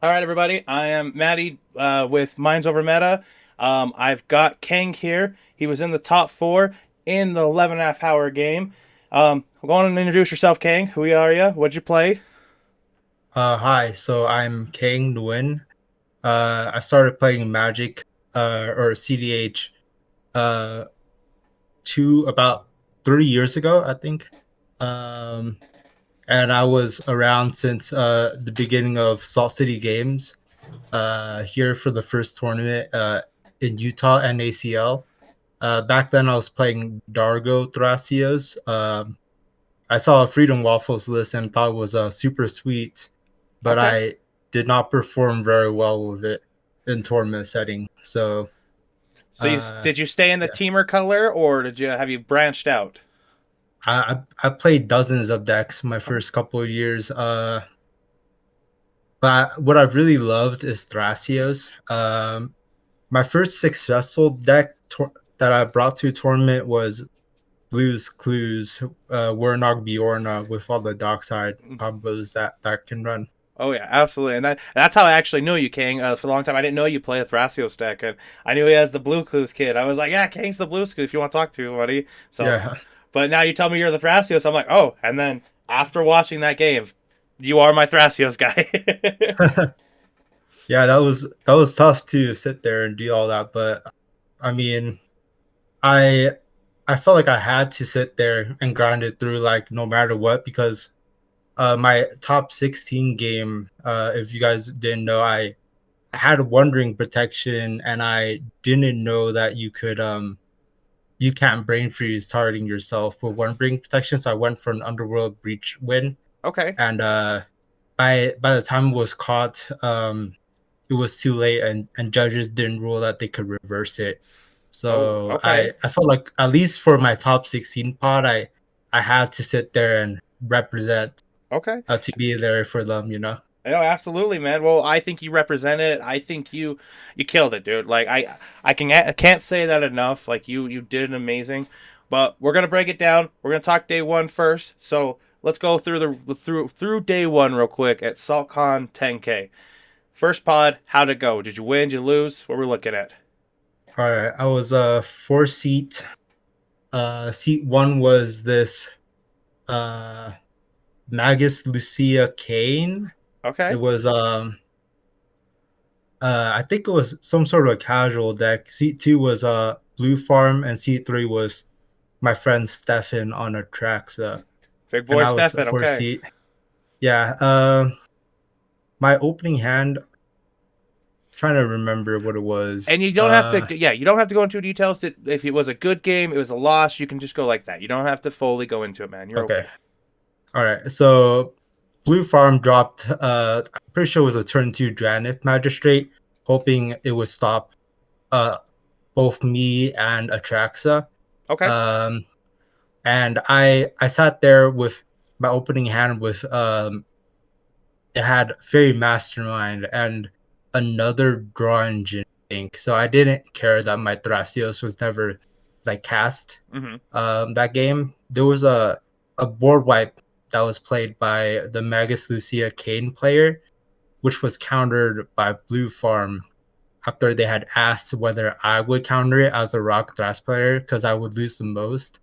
All right, everybody. I am Maddie with Minds Over Meta. I've got Khang here. He was in the top four in the 11 and a half hour game. Go on and introduce yourself, Khang. Who are you? What'd you play? Hi, so I'm Khang Nguyen. I started playing Magic, or CDH, uh, about 3 years ago, I think. Um, and I was around since the beginning of Salt City Games, here for the first tournament in Utah and ACL. Back then, I was playing Dargo Thrasios. I saw a Freedom Waffles list and thought it was super sweet, but Okay. I did not perform very well with it in tournament setting. So, So uh, did you stay in the yeah, teamer color, or did you have you branched out? I played dozens of decks my Okay. first couple of years. But what I really loved is Thrasios. My first successful that I brought to a tournament was Blues Clues, Warnog Bjorna with all the dockside combos that can run. Oh yeah, absolutely, and that's how I actually knew you, King. For a long time, I didn't know you play a Thrasios deck, and I knew he has the Blue Clues kid. I was like, yeah, King's the Blue Clues if you want to talk to him, buddy. So, Yeah. but now you tell me you're the Thrasios, I'm like, oh, and then after watching that game, you are my Thrasios guy. Yeah, that was tough to sit there and do all that, but I mean, I I felt like I had to sit there and grind it through like no matter what because my top 16 game, if you guys didn't know, I had Wandering Protection and I didn't know that you can't brain freeze targeting yourself with Wandering Protection, so I went for an Underworld Breach win, Okay. and by the time it was caught, it was too late, and judges didn't rule that they could reverse it. Oh, So okay. I felt like at least for my top 16 pod, I had to sit there and represent, Okay. to be there for them. No, absolutely, man. Well, I think you represented it. I think you killed it, dude. Like I can't say that enough. Like you did an amazing. But we're gonna break it down. We're gonna talk day one first. So let's go through through day one real quick at Saltcon 10K. First pod, how'd it go? Did you win? Did you lose? What we're looking at? All right, I was a four seat. Seat one was this uh Magus Lucia Kane. It Okay. was I think it was some sort of a casual deck. Seat two was Blue Farm, and seat three was my friend Stefan on a Traxa, Big and boy I was Stefan. for Okay. seat. Yeah. My opening hand. Trying to remember what it was. And you don't have to. Yeah, you don't have to go into details. That if it was a good game, it was a loss. You can just go like that. You don't have to fully go into it, man. You're Okay. okay. All right. So Blue Farm dropped. I'm pretty sure it was a turn two Dranith Magistrate, hoping it would stop uh both me and Atraxa. Okay. Um, and I sat there with my opening hand with it had Fairy Mastermind and another draw engine, I think. So I didn't care that my Thrasios was never like cast. Mm-hmm. That game, there was a board wipe that was played by the Magus Lucia Kane player, which was countered by Blue Farm after they had asked whether I would counter it as a Rock Thrash player because I would lose the most.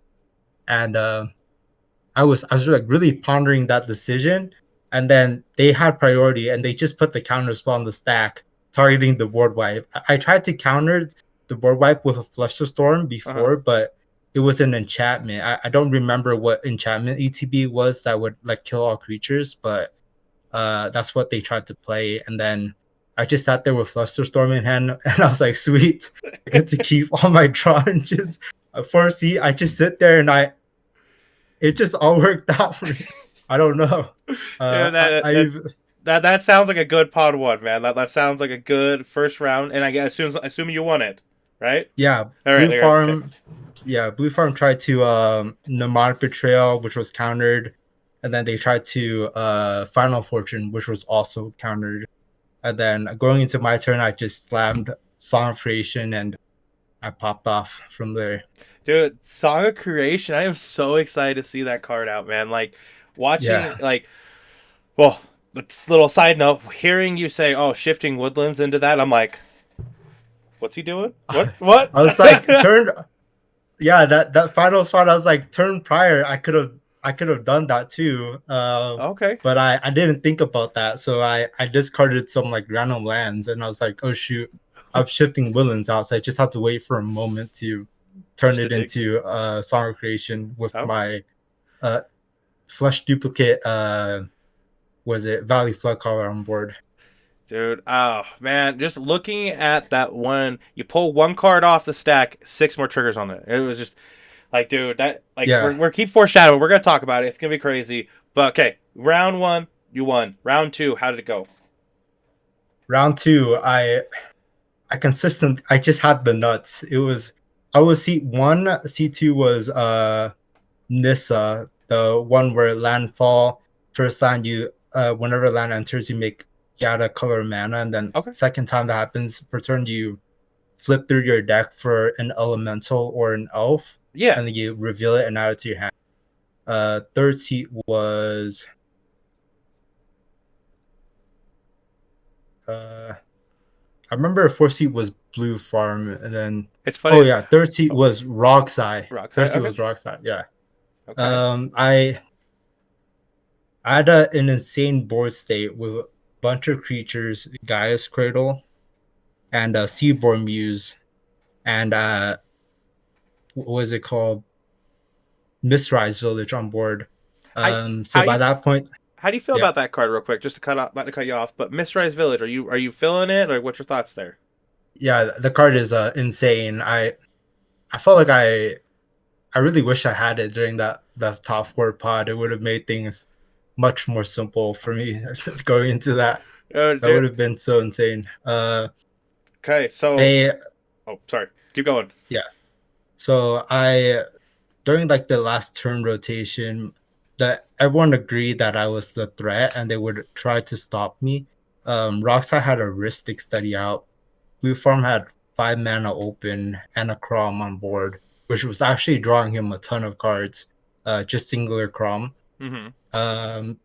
And I was like really pondering that decision, and then they had priority, and they just put the counter spell on the stack, targeting the board wipe. I tried to counter the board wipe with a Flusterstorm Uh huh. before, but it was an enchantment. I don't remember what enchantment ETB was that would like kill all creatures, but that's what they tried to play. And then I just sat there with Flusterstorm in hand, and I was like, sweet, I get to keep all my draw engines. For C, I just sit there and it just all worked out for me. I don't know. Yeah, Uh, I, that that I've that sounds like a good pod one, man. That sounds like a good first round, and I guess assuming you won it, right? yeah, All right, Blue all right, okay. Farm. Yeah, Blue Farm tried to Mnemonic Betrayal, which was countered, and then they tried to Final Fortune, which was also countered. And then going into my turn, I just slammed Song of Creation, and I popped off from there. Dude, Song of Creation. I am so excited to see that card out, man. Like Yeah, watching, like, well, little side note, hearing you say, "Oh, shifting woodlands" into that, I'm like, what's he doing? What? What? I was like turned. Yeah, that final spot. I was like turn prior. I could have done that too. Okay. But I didn't think about that, so I discarded some like random lands, and I was like, oh shoot, I'm shifting villains out, so I just have to wait for a moment to turn Just a it dig. into song creation with Oh, my uh flush duplicate was it Valley Flood Caller on board. dude. Oh man, just looking at that one, you pull one card off the stack, six more triggers on it. It was just like, dude, that like Yeah, we're keep foreshadowing. We're gonna talk about it. It's gonna be crazy. But okay, round one, you won. Round two, how did it go? round two, I just had the nuts. I was seat one, seat two was Nissa, the one where landfall, first land you whenever land enters you make Yada color mana, and then Okay. second time that happens per turn you flip through your deck for an elemental or an elf, Yeah, and then you reveal it and add it to your hand. Third seat was I remember fourth seat was Blue Farm, and then it's oh funny. yeah, third seat Oh, was Rockside. rock Third side. seat Okay. was Rockside. Yeah. Okay. I had an insane board state with a bunch of creatures, Gaia's Cradle, and Seaborn Muse, and what was it called? Mistrise Village on board. How So how you by that point, how do you feel yeah, about that card, real quick? Just to cut off, not to cut you off, but Mistrise Village. Are you feeling it, or what's your thoughts there? yeah, the card is insane. I felt like I really wish I had it during that top four pod. It would have made things much more simple for me going into that. That would Dude. have been so insane. Okay. So, They oh, sorry. Keep going. yeah. So I during like the last turn rotation, that everyone agreed that I was the threat and they would try to stop me. Rockstar had a Ristic study out. Blue Farm had 5 mana open and a Crom on board, which was actually drawing him a ton of cards, just singular Crom. Mm-hmm. Um,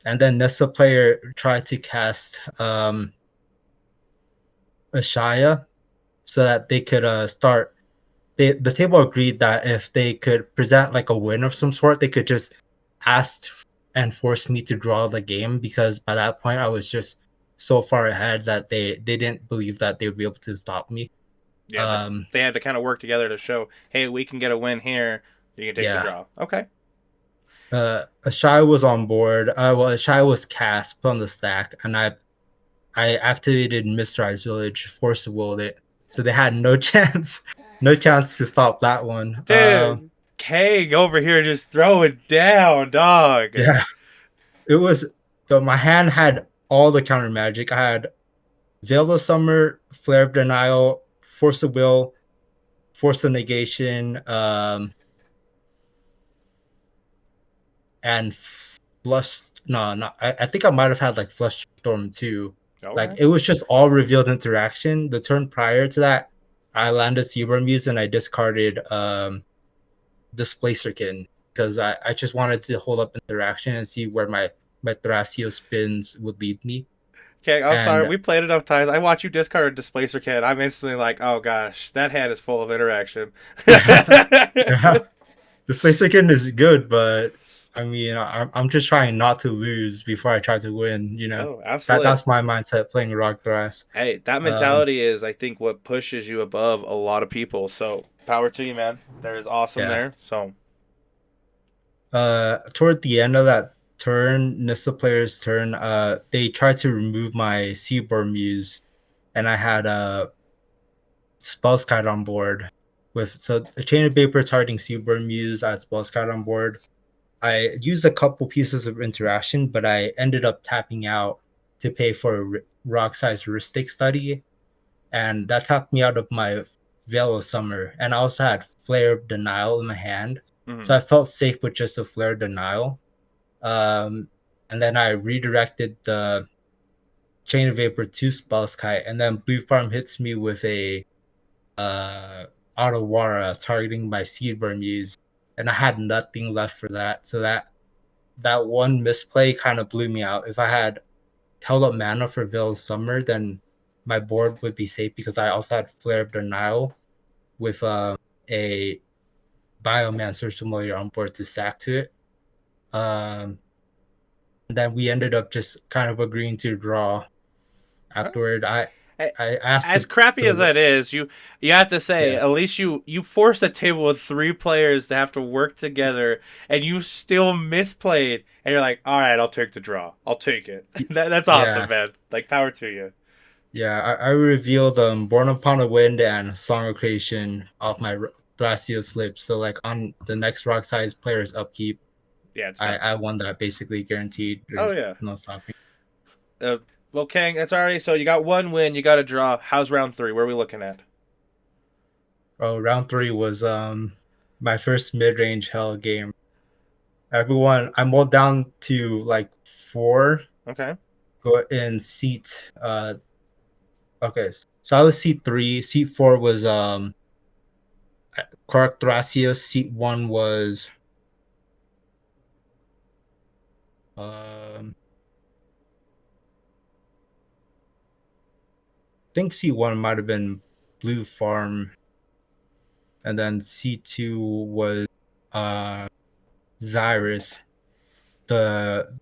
and then Nessa player tried to cast Ashaya so that they could start. The table agreed that if they could present like a win of some sort, they could just ask and force me to draw the game, because by that point I was just so far ahead that they didn't believe that they would be able to stop me. Yeah, Um, they had to kind of work together to show, hey, we can get a win here. You can take the yeah. draw. Okay. Ashai was on board. Well, Ashai was cast, put on the stack, and I activated Mistrise Village, force willed it, so they had no chance, no chance to stop that one. Dude, Khang over here just throw it down, dog. Yeah, it was. So my hand had all the counter magic. I had Veil of Summer, Flare of Denial, Force of Will, Force of Negation, and Flush. No, no. I think I might have had like Flush Storm too. Like Okay. it was just all revealed interaction. The turn prior to that, I landed Seaborn Muse and I discarded Displacerkin, because I just wanted to hold up interaction and see where my Thrasio spins would lead me. Okay, I'm sorry. And We played enough times. I watch you discard a Displacer Kid. I'm instantly like, oh gosh, that hand is full of interaction. yeah, Displacerkin is good, but I mean, I'm just trying not to lose before I try to win. Oh, That absolutely. that's my mindset playing Rock Thras. Hey, that Um, mentality is, I think, what pushes you above a lot of people. So, power to you, man. There is awesome yeah. there. So, Toward the end of that turn, Nissa player's turn, they tried to remove my Seaborn Muse, and I had a Spellskite on board. So a Chain of Vapor targeting Seaborn Muse, I had Spellskite on board. I used a couple pieces of interaction, but I ended up tapping out to pay for a rock size heuristic study, and that tapped me out of my Veil of Summer. And I also had Flare of Denial in my hand, so mhm. I felt safe with just a Flare of Denial. Um, and then I redirected the Chain of Vapor to Spellskite, and then Blue Farm hits me with a uh, Otawara targeting my Seedburn Muse, and I had nothing left for that. So that one misplay kind of blew me out. If I had held up mana for Veil of Summer, then my board would be safe because I also had Flare of Denial with a Biomancer familiar on board to sack to it. Um, and then we ended up just kind of agreeing to draw afterward. I asked As crappy as the that is, you have to say yeah at least you forced a table with three players to have to work together, and you still misplayed, and you're like, all right, I'll take the draw, I'll take it. That's awesome, yeah man. Like power to you. yeah. I revealed Born Upon a Wind and Song of Creation off my Thrasios lips. So like on the next Rock Size player's upkeep, Yeah, it's I done. I won that basically guaranteed. Oh There's yeah. no stopping. Uh, well, Kang, that's already so you got one win, you got a draw. How's round three? Where are we looking at? Oh, round three was my first mid range hell game. Everyone, I mulled down to like four. Okay. Go in seat. Okay, so I was seat three. Seat four was Clark Thrasios. Seat one was I think seat one might have been Blue Farm, and then seat two was uh Zyrus, the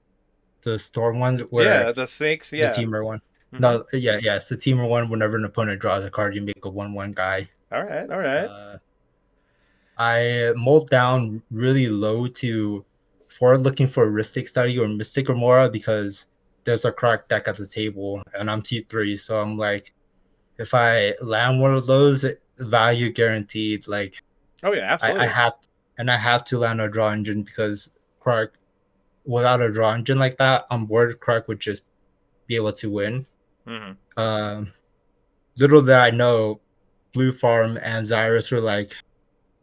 the storm one where Yeah, the snakes. the Yeah. teamer one. Mm-hmm. No, yeah, it's the teamer one. Whenever an opponent draws a card, you make a 1/1 guy. All right. All right. Uh, I mulled down really low to for looking for Ristic Study or Mystic Remora because there's a cracked deck at the table and I'm T3, so I'm like, if I land one of those, value guaranteed. Like Oh yeah, I absolutely. have I have to land a draw engine because Crack without a draw engine like that on board, Crack would just be able to win. Mm-hmm. Um, little that I know, Blue Farm and Zyrus were like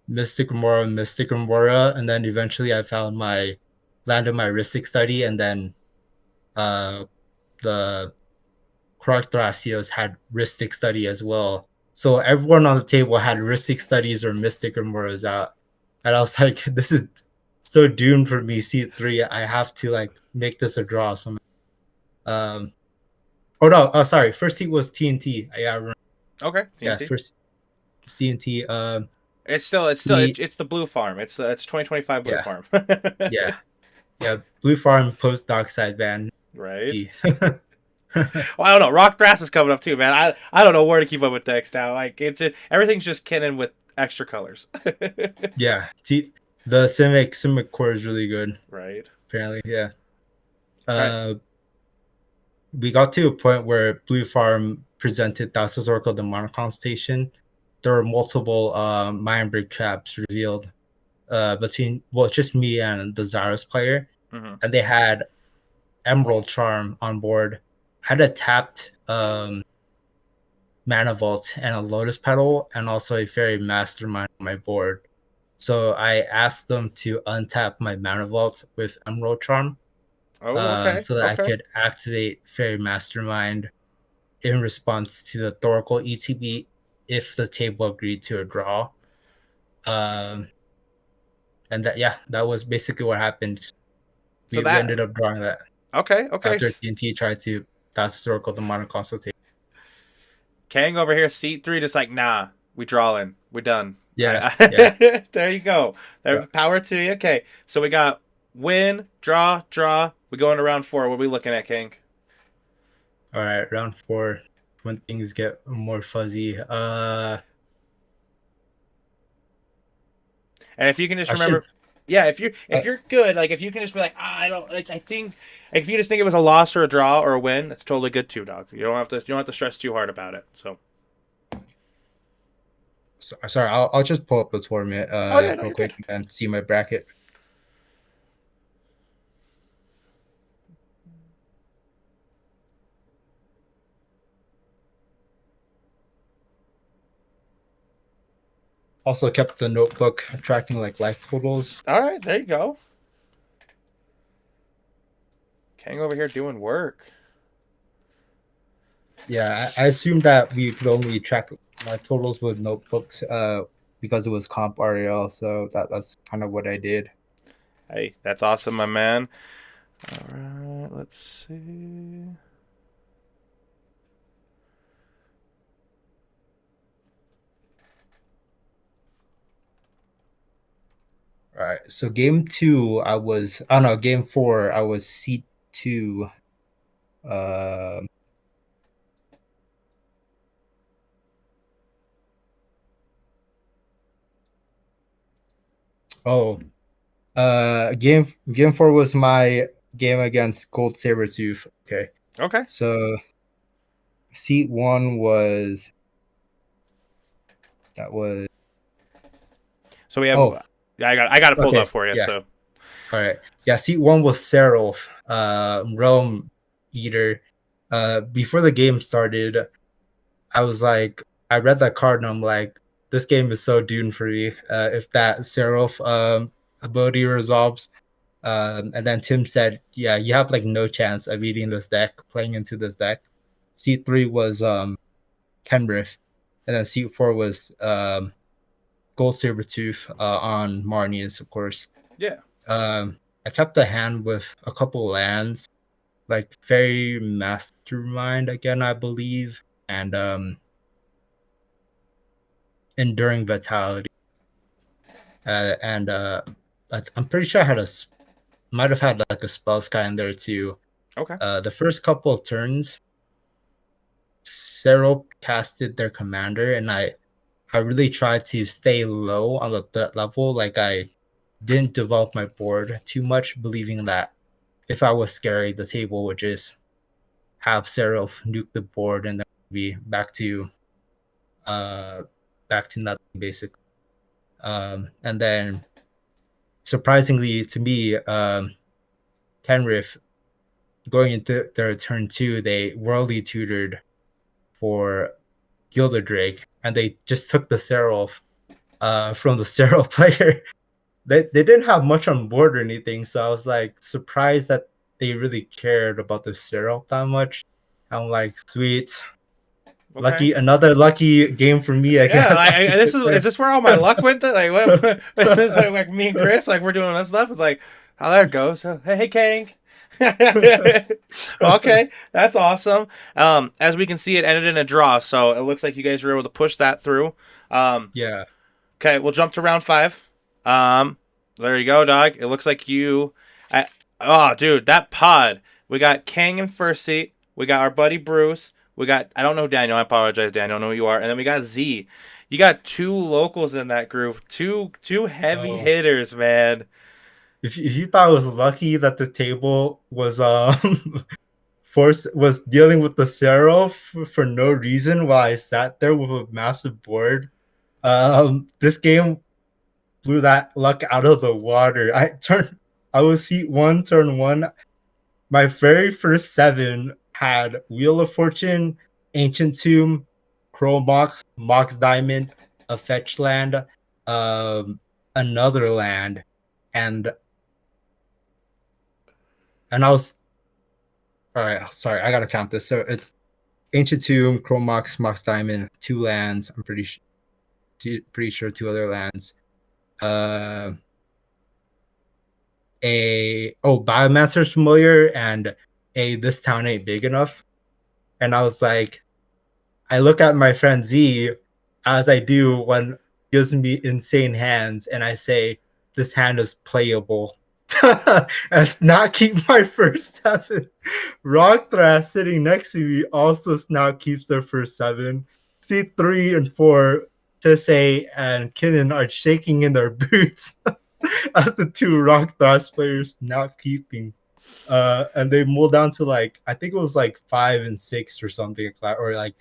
Mystic Remora, and then eventually I found my landed my Ristic study, and then uh the Croc Thrasios had Ristic study as well. So everyone on the table had Ristic studies or Mystic Remoras out, and I was like, this is so doomed for me. C3, I have to like make this a draw. So, um, oh no, oh sorry, first seat was TNT. Yeah, Okay. yeah, TNT. first CNT. It's the blue farm. It's 2025 blue Yeah, farm. yeah, yeah. Blue Farm post Dockside ban. Right. D. Well, I don't know. Rock Brass is coming up too, man. I don't know where to keep up with decks now. Like everything's just kinning with extra colors. Yeah, the Simic core is really good. Right. Apparently, yeah. All right. Uh, we got to a point where Blue Farm presented Thassa's Oracle the Monocon Station. There were multiple Mind Break traps revealed between just me and the Zaros player, Mm-hmm. and they had Emerald Charm on board. Had a tapped Mana Vault and a Lotus Petal, and also a Fairy Mastermind on my board. So I asked them to untap my Mana Vault with Emerald Charm, Oh, okay. so that I Okay. could activate Fairy Mastermind in response to the Thoracle ETB if the table agreed to a draw. Um, and that was basically what happened. So We that ended up drawing that okay. Okay. after TNT tried to That's Thoracle the Modern Consultation. Kang over here, seat three, just like nah. We drawing. We done. Yeah, yeah, There you go. yeah. There, power to you. Okay. So we got win, draw, draw. We go into round four. What are we looking at, Kang? All right, round four, when things get more fuzzy. And if you can just I should. remember, yeah, Uh, if you're good, like if you can just be like, I don't like, I think, like, if you just think it was a loss or a draw or a win, that's totally good too, dog. You don't have to stress too hard about it. So, sorry, I'll just pull up the tournament oh yeah, no, real you're good. quick and see my bracket. Also kept the notebook tracking like life totals. All right, there you go. Kang over here doing work. Yeah, I assumed that we could only track life totals with notebooks because it was comp REL, so that's kind of what I did. Hey, that's awesome, my man. All right, let's see. All right. So game two, I was. Oh no, game four, I was seat two. Um. Oh. Game four was my game against Gold Sabertooth. Okay. Okay, So seat one was that was. so we have. Oh. Yeah, I got it pulled up Okay. for you. Yeah. So All right. Yeah, seat one was Seraph, Realm Eater. Before the game started, I was like, I read that card and I'm like, this game is so doomed for me. If that Seraph ability resolves. And then Tim said, yeah, you have like no chance of beating this deck, playing into this deck. Seat three was Kenrith. And then seat four was Gold Sabertooth on Marnius, of course. yeah. I kept the hand with a couple lands, like Fairy Mastermind again, I believe, and Enduring Vitality. And I'm pretty sure I had might have had like a spell sky in there too. Okay. The first couple of turns, Cero casted their commander, and I really tried to stay low on the threat level. Like I didn't develop my board too much, believing that if I was scary, the table would just have Seraph nuke the board and then be uh back to nothing basically. And then surprisingly to me, Kenrith going into their turn two, they worldly tutored for Gilded Drake and they just took the Seraph from the Seraph player. They didn't have much on board or anything, so I was like surprised that they really cared about the Seraph that much. I'm like, sweet. Okay. Another lucky game for me, I Yeah, guess. I just this sit is there. this where all my luck went? Like what? Is this like me and Chris? Like we're doing this stuff? It's like how there it goes. So, hey, Kang. Okay, that's awesome. As we can see, it ended in a draw, so it looks like you guys were able to push that through. Um, Yeah. okay, we'll jump to round five. Um, there you go, dog. It looks like you. I, oh, dude, that pod. We got Kang in first seat. We got our buddy Bruce. We got I don't know Daniel. I apologize, Daniel. I don't know who you are. And then we got Z. You got two locals in that group. Two heavy Oh, hitters, man. if you thought it was lucky that the table was forced was dealing with the Seraph for no reason while I sat there with a massive board, this game blew that luck out of the water. I was seat one, turn one. My very first seven had Wheel of Fortune, Ancient Tomb, Crow Mox, Mox Diamond, a fetch land, um, another land, and I was all right. Sorry, I gotta count this. So it's Ancient Tomb, Crow Mox, Mox Diamond, two lands. I'm pretty sure two other lands. Uh, Biomancer's Familiar and a This Town Ain't Big Enough. And I was like, I look at my friend Z as I do when he gives me insane hands, and I say, this hand is playable. As not keep my first seven. Rock Thrash sitting next to me also not keeps their first seven. Seat three and four, Tissay and Kinnan are shaking in their boots as the two Rock Thrash players not keeping. And they mulled down to like I think it was like 5 and 6 or something like that, or like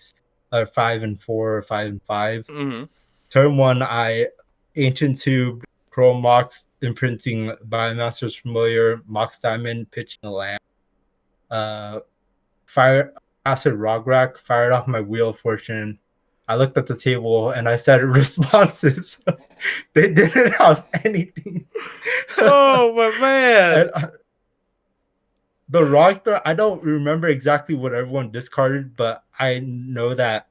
5 and 4 or 5 and 5. Mm-hmm. Turn one, I Ancient Tube, Pro Mox imprinting by Masters Familiar, Mox Diamond pitching a land. Uh, fire acid Rograk, fired off my Wheel of Fortune. I looked at the table and I said responses. They didn't have anything. Oh my man. And the rock throw, I don't remember exactly what everyone discarded, but I know that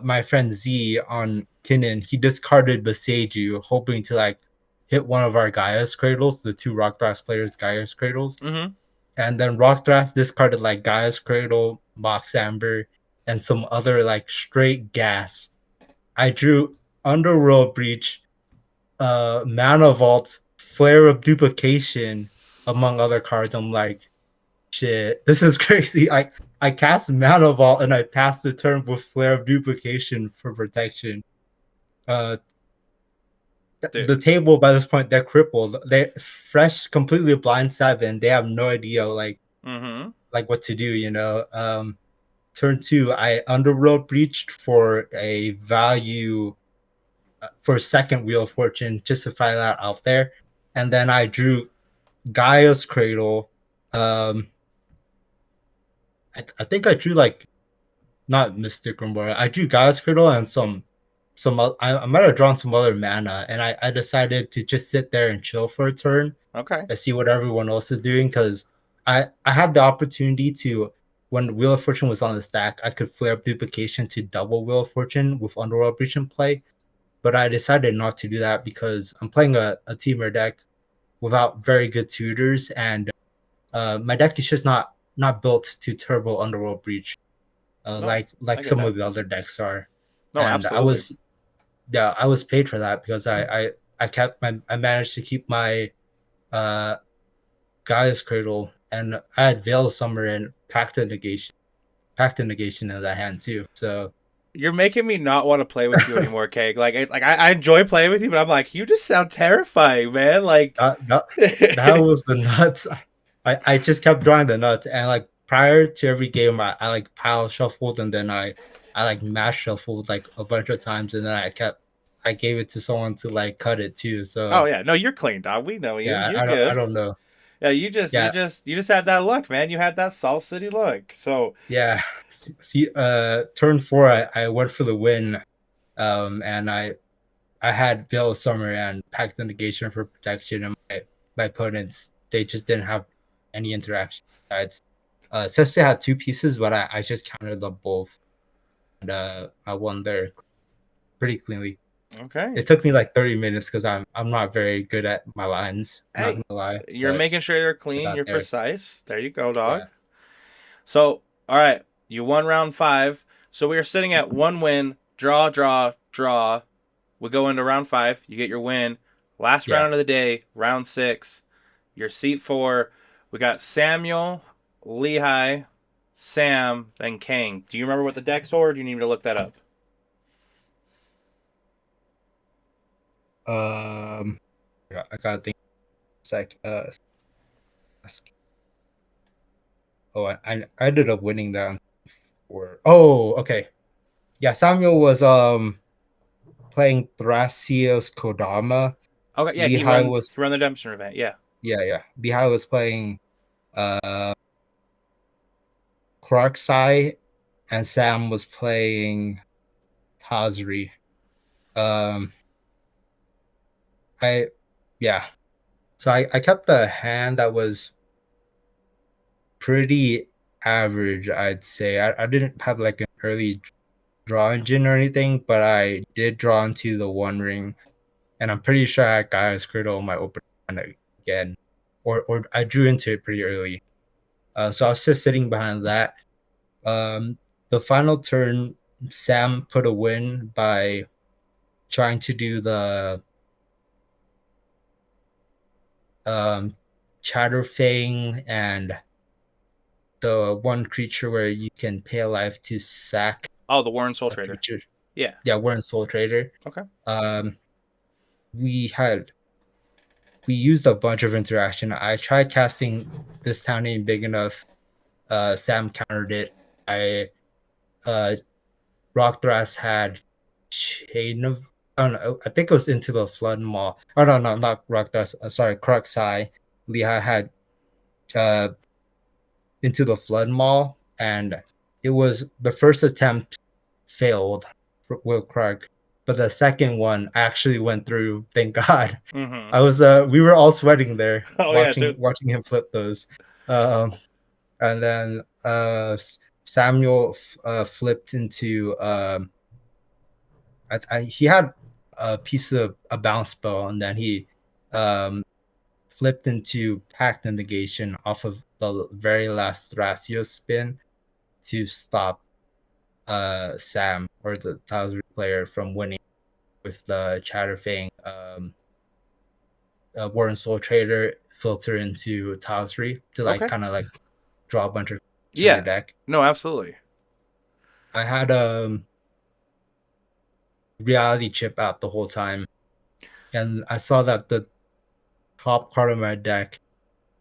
my friend Z on Kinnan, he discarded Beseiju, hoping to like hit one of our Gaia's cradles, the two Rock Thrash players' Gaia's cradles, Mm-hmm. and then Rock Thrash discarded like Gaia's cradle, Mox Amber, and some other like straight gas. I drew Underworld Breach, Mana Vault, Flare of Duplication, among other cards. I'm like, shit, this is crazy. I cast Mana Vault and I passed the turn with Flare of Duplication for protection. Uh, Dude. the table by this point they're crippled. They fresh, completely blind seven. They have no idea Mm-hmm. what to do. Turn two, I Underworld breached for a value for second Wheel of Fortune just to find that out there, and then I drew Gaia's Cradle. Um, I think I drew like not Mystic Rumble. I drew Gaia's Cradle and I might have drawn some other mana, and I decided to just sit there and chill for a turn Okay. and see what everyone else is doing because I had the opportunity to when Wheel of Fortune was on the stack, I could flare up duplication to double Wheel of Fortune with Underworld Breach in play, but I decided not to do that because I'm playing a teamer deck without very good tutors, and my deck is just not built to turbo Underworld Breach No, I like get some that. of the other decks are. No, And absolutely. I was paid for that because I managed to keep my uh Gaia's Cradle, and I had Veil of Summer and Pact of Negation in that hand too. So You're making me not want to play with you anymore, Keg. Like, it's like I enjoy playing with you, but I'm like, you just sound terrifying, man. Like, that that, that was the nuts. I just kept drawing the nuts, and like prior to every game, I like pile shuffled, and then I like mash shuffled like a bunch of times, and then I gave it to someone to like cut it too. oh So yeah, no, you're clean, dog. We know you. yeah, You're I good. don't know. Yeah, you Yeah, just had that luck, man. You had that Salt City luck. So yeah. See, turn four, I went for the win, and I had Veil of Summer and Pact of Negation for protection, and my opponents they just didn't have any interaction. Besides, since they had two pieces, but I just countered them both, and I won there pretty cleanly. okay. It took me like 30 minutes because I'm not very good at my lines. I'm not Hey, gonna lie, you're but making sure you're I clean, got you're there. precise. There you go, dog. Yeah, So, all right, you won round 5. So we are sitting at one win, draw, draw, draw. We go into round 5. You get your win. Last yeah. round of the day, round 6. Your seat 4. We got Samuel, Lehigh, Sam, then Kang. Do you remember what the decks were? Or do you need me to look that up? Um, I gotta think a sec. Oh, I ended up winning that. Or oh, okay. Yeah, Samuel was playing Thrasios Kodama. Okay, yeah, Lehigh was he run the Redemption event. Yeah. yeah. Lehigh was playing Kroxai, and Sam was playing Tazri. Um I yeah. So I kept the hand that was pretty average, I'd say. I didn't have like an early draw engine or anything, but I did draw into the One Ring, and I'm pretty sure I got a Squirtle on my open hand again, or I drew into it pretty early. So I was just sitting behind that. Um, the final turn, Sam put a win by trying to do the um, Chatterfang and the one creature where you can pay a life to sack Oh, the Warren Soul a Trader. creature. Yeah. Yeah, we're in Soul Trader. Okay. Um, we had we used a bunch of interaction. I tried casting This Town Ain't Big Enough. Sam countered it. I Rock Thrash had Chain of I don't know. I think it was Into the Flood Mall. Oh no, not Rock Thrash. Sorry, Kruxai. Lehigh had uh Into the Flood Mall, and it was the first attempt failed for Will Clark, but the second one actually went through. Thank God. Mm-hmm. I was we were all sweating there Oh yeah, dude. watching him flip those. Um, and then Samuel flipped into he had a piece of a bounce spell, and then um, flipped into Pact Negation off of the very last Thrasio spin to stop Sam or the Talisman player from winning with the Chatterfang Warren Soul Trader filter into Talisri to like Okay. kind of like draw a bunch of from your Yeah. deck. No, absolutely. I had reality chip out the whole time, and I saw that the top card of my deck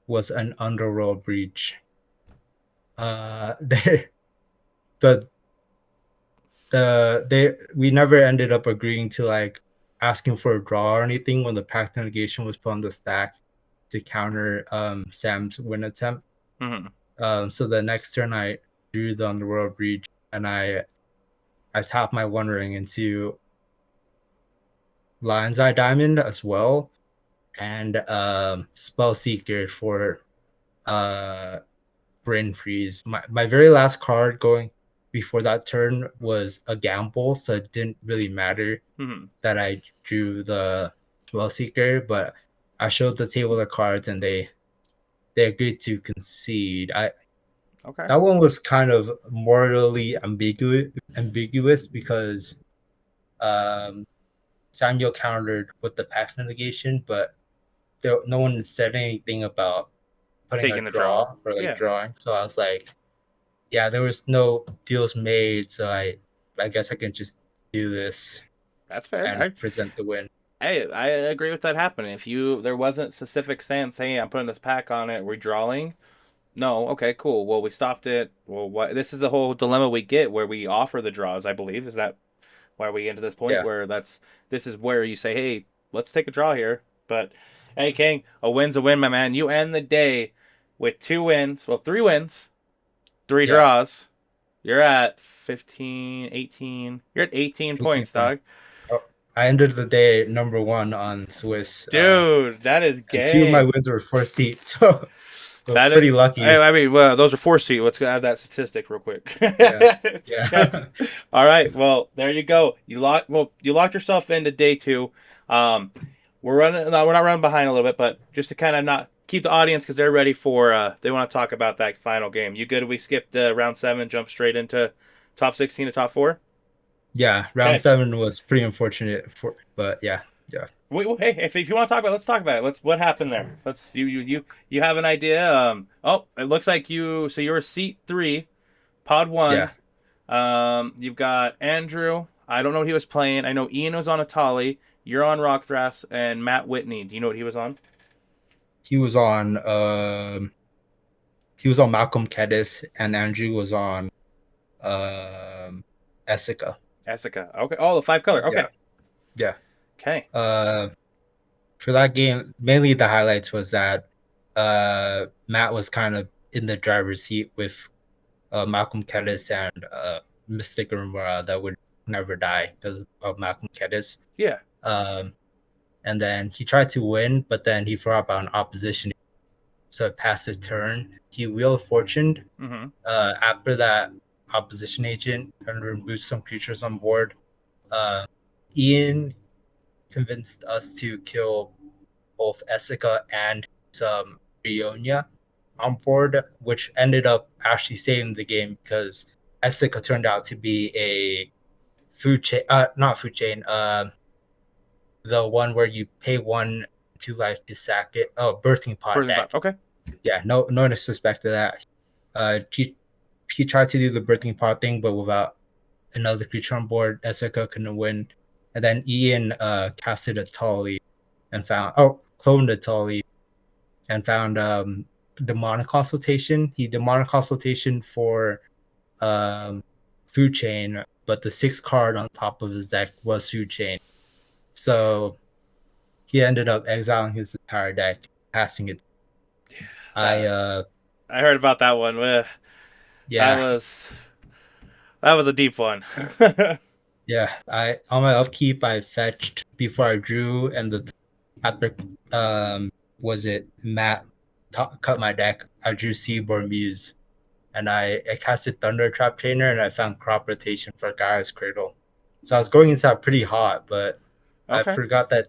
was an Underworld Breach. They but they we never ended up agreeing to like asking for a draw or anything when the Pact Negation was put on the stack to counter Sam's win attempt. Hmm. So the next turn I drew the Underworld Breach and I tapped my One Ring into Lion's Eye Diamond as well, and Spell Seeker for uh Brain Freeze. My very last card going before that turn was a gamble, so it didn't really matter Hmm. that I drew the Spell Seeker, but I showed the table of cards and they agreed to concede. I Okay. That one was kind of morally ambiguous because um, Samuel countered with the Pact Negation, but no one said anything about putting a Taking the draw. draw or like Yeah. drawing. So I was like, yeah, there was no deals made, so I guess I can just do this That's fair. and present the win. I agree with that happening. If you there wasn't specific sense, hey, I'm putting this pack on it, we're drawing. No, okay, cool. Well, we stopped it. Well, what? This is the whole dilemma we get where we offer the draws. I believe is that why we get to this point Yeah, where this is where you say, hey, let's take a draw here. But hey, King, a win's a win, my man. You end the day with 2 wins. Well, 3 wins, three yeah, draws. You're at 15, 18. You're at 18 18 points, points. dog. Oh, I ended the day number one on Swiss, Dude, that is and two of my game. wins were four seats, so I was That is, pretty lucky. I mean, well, those are 4 seat. Let's go add that statistic real quick. Yeah, Okay. yeah, All right. Well, there you go. You locked yourself into day two. Um, we're running. No, we're not running behind a little bit, but just to kind of not keep the audience because they're ready for. They want to talk about that final game. You good? We skipped round seven, jump straight into top 16 to top four. yeah. Round Okay. seven was pretty unfortunate for, but yeah, yeah, Hey, if you want to talk about it, let's talk about it. Let's what happened there. Let's you have an idea. Oh, it looks like you. So you were seat three, pod yeah. one. You've got Andrew. I don't know what he was playing. I know Ian was on a Tolly. You're on Rockthras, and Matt Whitney. Do you know what he was on? He was on he was on Malcolm Kedis, and Andrew was on um Essica. Essica. Okay. Oh, the 5 color. Yeah, Okay. yeah. Okay. Uh, for that game, mainly the highlights was that Matt was kind of in the driver's seat with Malcolm Kedis and Mystic Rumora that would never die because of Malcolm Kedis. Yeah. Um, and then he tried to win, but then he forgot about an opposition, so it passed his turn. He Wheel of Fortuned. Mm-hmm. After that opposition agent and removed some creatures on board, uh, Ian convinced us to kill both Essica and some Rionia on board, which ended up actually saving the game because Essica turned out to be a food chain, not food chain, the one where you pay 1 2 life to sack it. Oh, birthing pod Birthing bot. deck. Okay. Yeah, no disrespect to that. He tried to do the birthing pod thing, but without another creature on board, Essica couldn't win. And then Ian casted a Tully and found cloned a Tully and found demonic consultation. He demonic consultation for food chain, but the 6 card on top of his deck was food chain. So he ended up exiling his entire deck, passing it. I That I heard about that one. That Yeah, was a deep one. yeah. I on my upkeep I fetched before I drew, and the after was it Matt cut my deck. I drew Seaborn Muse, and I casted Thunder Trap Trainer, and I found crop rotation for Gaia's Cradle. So I was going into that pretty hot, but I Okay. forgot that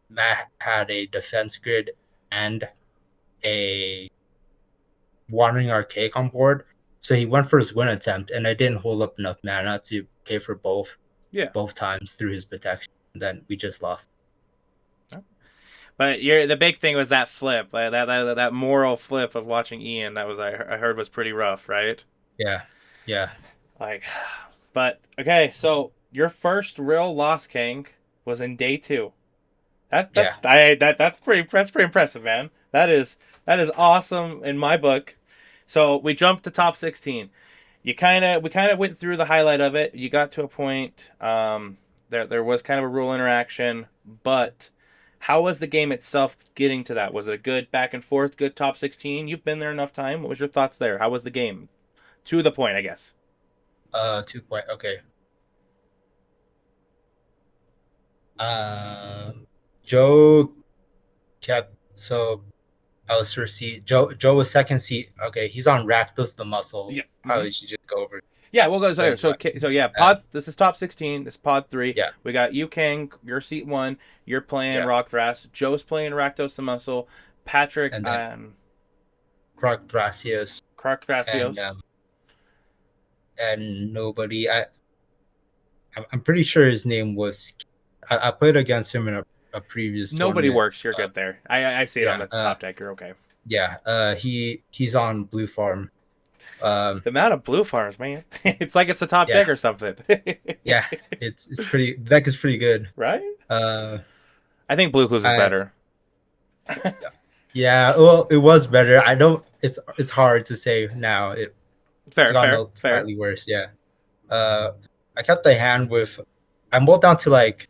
Matt had a defense grid and a wandering archaic on board. So he went for his win attempt, and I didn't hold up enough mana to pay for Yeah. both times through his protection. And then we just lost. But the big thing was that flip, that moral flip of watching Ian. That was I heard was pretty rough, right? Yeah, yeah, Like, but okay, so your first real loss, King, was in day two. yeah, That's pretty impressive, man. That is awesome in my book. So we jumped to top 16. We kind of went through the highlight of it. You got to a point. There was kind of a rule interaction, but how was the game itself getting to that? Was it a good back and forth, good top 16? You've been there enough time. What was your thoughts there? How was the game? To the point, I guess. 2 point. Okay. Uh, Joe kept so I was first seat. Joe was second seat. Okay, he's on Rakdos the muscle. Yeah. Probably should just go over Yeah, we'll go. those. So yeah, Uh, pod. This is top 16. This is pod three. yeah, We got you, King. Your seat one. You're playing yeah, Rock Thras. Joe's playing Rakdos the Muscle. Patrick and then Croc Thrasius Kark and Thrasios. nobody. I'm pretty sure his name was. I played against him in a previous Nobody tournament. works. You're good there. I see it on Yeah, the top deck. You're okay. yeah. He's on Blue Farm. The amount of blue farms, man. It's like it's a top Yeah, deck or something. yeah. It's pretty. The deck is pretty good. Right? Uh, I think blue clues is I better. Yeah. Well, it was better. I don't. It's hard to say now. It's Fair, gotten fair, fair. slightly worse. Yeah. Uh, I kept the hand with. I'm both down to like.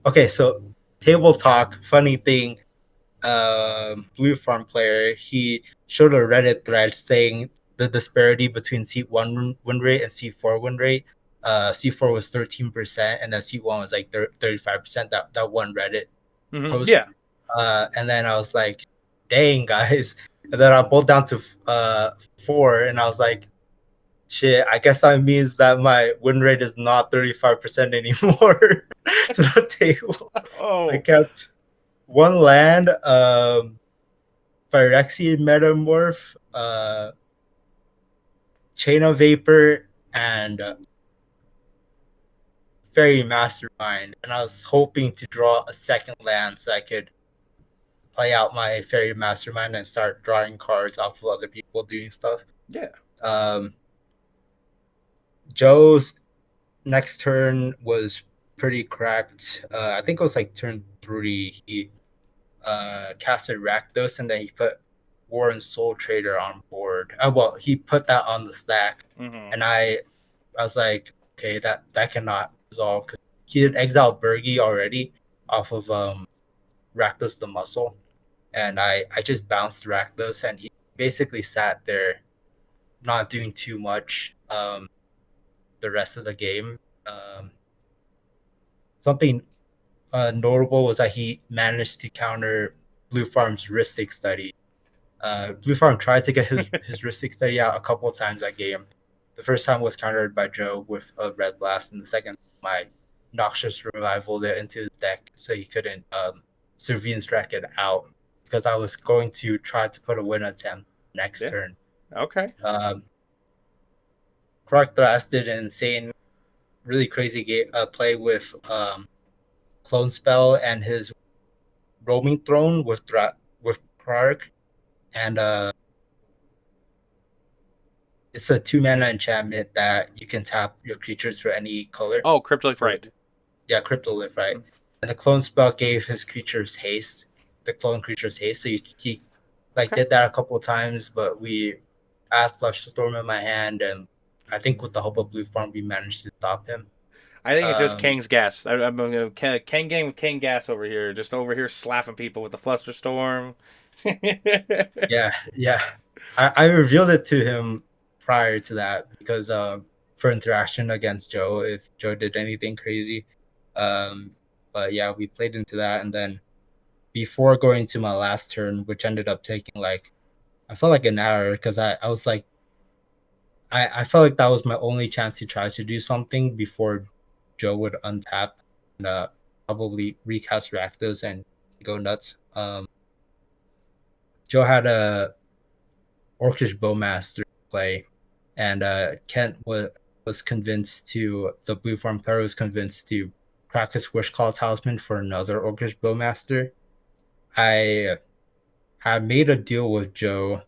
Okay, so table talk. Funny thing. Blue Farm player. He showed a Reddit thread saying the disparity between seat one win rate and seat four win rate. C4 was 13%, and then C1 was like 35%. That one Reddit Yeah. post. And then I was like, dang, guys. And then I pulled down to 4, and I was like, shit, I guess that means that my win rate is not 35% anymore to the table. I Oh. kept one land, Phyrexian Metamorph, Chain of Vapor, and Fairy Mastermind. And I was hoping to draw a second land so I could play out my Fairy Mastermind and start drawing cards off of other people doing stuff. Yeah. Um, Joe's next turn was pretty cracked. I think it was like turn 3. He casted Rakdos, and then he put Warren Soul Trader on board. Well, he put that on the stack, and I was like, okay, that cannot resolve. Cause he had exiled Bergie already off of Rakdos the Muscle, and I just bounced Rakdos, and he basically sat there, not doing too much. The rest of the game. Something notable was that he managed to counter Blue Farm's Ristic Study. Blue Farm tried to get his Ristic Study out a couple of times that game. The first time was countered by Joe with a Red Blast, and the second, my Noxious Revival it into his deck so he couldn't Servine's track it out, because I was going to try to put a win attempt next turn. Okay. Croctras did an insane, really crazy play with Clone Spell and his Roaming Throne with Krark, and it's a 2-mana enchantment that you can tap your creatures for any color. Oh, Cryptolyph, right. Yeah, Cryptolyph, right. And the Clone Spell gave his creatures haste, the clone creatures haste, so he did that a couple of times, but I had Flush Storm in my hand, and I think with the help of Blue Farm, we managed to stop him. I think it's just Kang's gas. I'm going to Kang game with Kang gas over here, just over here slapping people with the Fluster Storm. Yeah. I revealed it to him prior to that because for interaction against Joe, if Joe did anything crazy. But yeah, we played into that, and then before going to my last turn, which ended up taking I felt like an hour, because I was like, I felt like that was my only chance to try to do something before Joe would untap and probably recast Rakdos and go nuts. Joe had a Orcish Bowmaster play, and Kent was convinced to the blue farm player was convinced to practice Wish Call Talisman for another Orcish Bowmaster. I had made a deal with Joe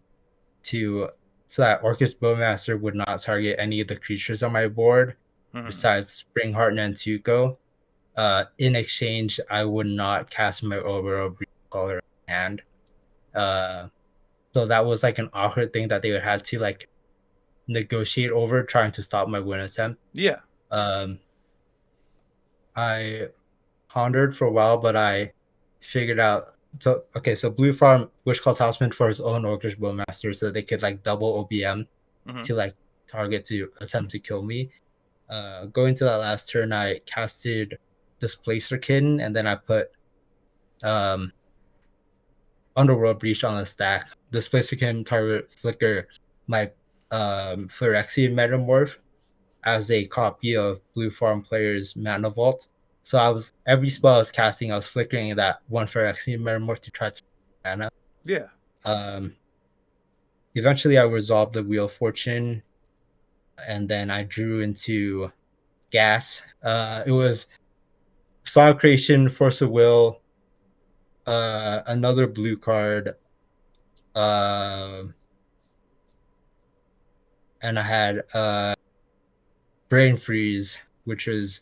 to so that Orcish Bowmaster would not target any of the creatures on my board Hmm. besides Springheart and Antuco. In exchange, I would not cast my Obero Breach Caller in hand. Uh, so that was like an awkward thing that they would have to like negotiate over, trying to stop my win attempt. Yeah. Um, I pondered for a while, but I figured out. So okay, so Blue Farm Wish Call Talisman for his own Orcish Bowmaster, so they could like double OBM Hmm. to like target to attempt to kill me. Going to that last turn, I casted Displacer Kitten, and then I put um, Underworld Breach on the stack. Displacer Kitten target flicker my Phyrexian Metamorph as a copy of Blue Farm player's Mana Vault. So I was every spell I was casting, I was flickering that one Phyrexian Metamorph to try to mana. Yeah. Um, Eventually, I resolved the Wheel of Fortune, and then I drew into Gas. It was Song Creation, Force of Will, another blue card, uh, and I had Brain Freeze, which was